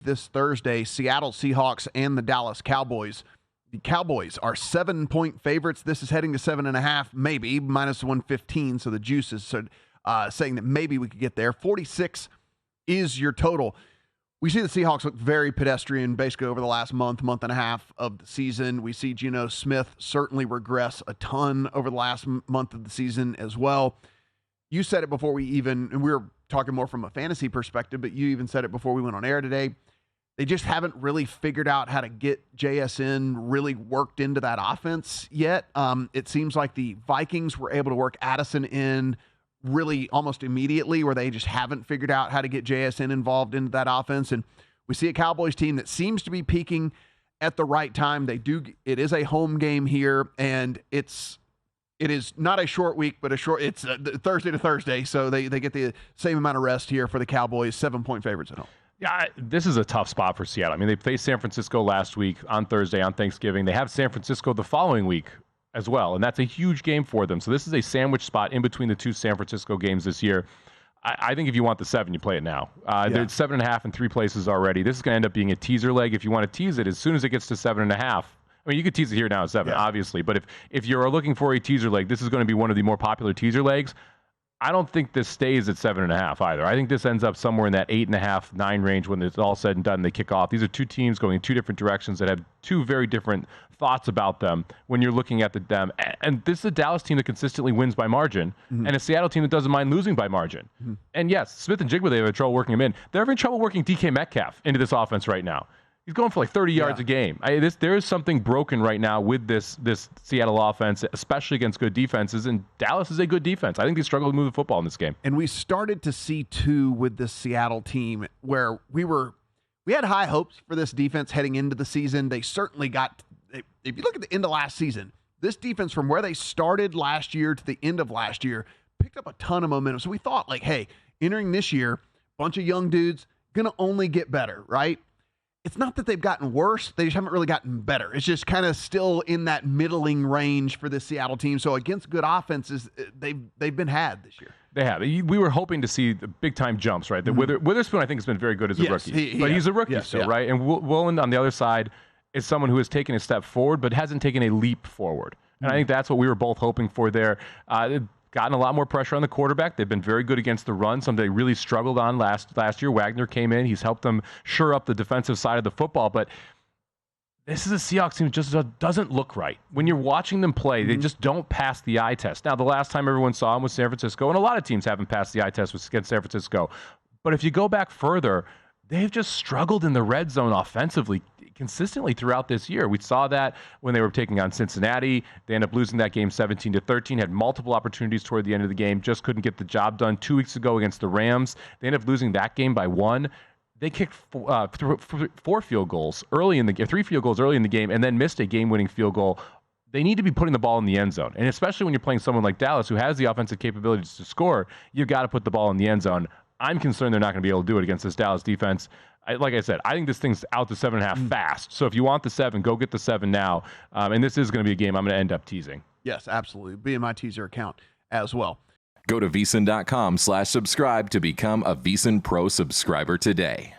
this Thursday, Seattle Seahawks and the Dallas Cowboys. The Cowboys are 7-point favorites. This is heading to 7.5, maybe, minus 115. So the juice is saying that maybe we could get there. 46 is your total. We see the Seahawks look very pedestrian basically over the last month and a half of the season. We see Geno Smith certainly regress a ton over the last month of the season as well. You said it before and we were talking more from a fantasy perspective, but you even said it before we went on air today. They just haven't really figured out how to get JSN really worked into that offense yet. It seems like the Vikings were able to work Addison in really almost immediately, where they just haven't figured out how to get JSN involved into that offense. And we see a Cowboys team that seems to be peaking at the right time. It is a home game here, and it is not a short week, but it's Thursday to Thursday. So they get the same amount of rest here for the Cowboys, 7-point favorites at home. Yeah, this is a tough spot for Seattle. I mean, they faced San Francisco last week on Thursday on Thanksgiving. They have San Francisco the following week as well, and that's a huge game for them. So this is a sandwich spot in between the two San Francisco games this year. I think if you want the 7, you play it now. There's 7.5 in 3 places already. This is going to end up being a teaser leg. If you want to tease it, as soon as it gets to 7.5, I mean, you could tease it here now at 7, obviously. But if you're looking for a teaser leg, this is going to be one of the more popular teaser legs. I don't think this stays at 7.5 either. I think this ends up somewhere in that 8.5, 9 range when it's all said and done. They kick off. These are two teams going in 2 different directions that have 2 very different thoughts about them when you're looking at them. And this is a Dallas team that consistently wins by margin, and a Seattle team that doesn't mind losing by margin. And yes, Smith and Jigba, they have trouble working him in. They're having trouble working DK Metcalf into this offense right now. He's going for like 30 yards a game. There is something broken right now with this Seattle offense, especially against good defenses, and Dallas is a good defense. I think they struggle to move the football in this game. And we started to see, too, with this Seattle team, where we had high hopes for this defense heading into the season. They certainly got, if you look at the end of last season, this defense from where they started last year to the end of last year picked up a ton of momentum. So we thought, like, hey, entering this year, bunch of young dudes, going to only get better, right? It's not that they've gotten worse. They just haven't really gotten better. It's just kind of still in that middling range for this Seattle team. So against good offenses, they've been had this year. They have. We were hoping to see the big-time jumps, right? Witherspoon, I think, has been very good as a rookie. But he's a rookie still, right? And Woolen, on the other side, is someone who has taken a step forward but hasn't taken a leap forward. And I think that's what we were both hoping for there. Gotten a lot more pressure on the quarterback. They've been very good against the run, something they really struggled on last year. Wagner came in. He's helped them shore up the defensive side of the football. But this is a Seahawks team that just doesn't look right. When you're watching them play, they just don't pass the eye test. Now, the last time everyone saw them was San Francisco, and a lot of teams haven't passed the eye test against San Francisco. But if you go back further, they've just struggled in the red zone offensively consistently throughout this year. We saw that when they were taking on Cincinnati. They ended up losing that game 17-13, had multiple opportunities toward the end of the game, just couldn't get the job done. 2 weeks ago against the Rams, they ended up losing that game by 1. They kicked 4 field goals early in the game, 3 field goals early in the game, and then missed a game-winning field goal. They need to be putting the ball in the end zone. And especially when you're playing someone like Dallas, who has the offensive capabilities to score, you've got to put the ball in the end zone. I'm concerned they're not going to be able to do it against this Dallas defense. Like I said, I think this thing's out to 7.5 fast. So if you want the 7, go get the 7 now. And this is going to be a game I'm going to end up teasing. Yes, absolutely. Be in my teaser account as well. Go to VSiN.com/subscribe to become a VSiN Pro subscriber today.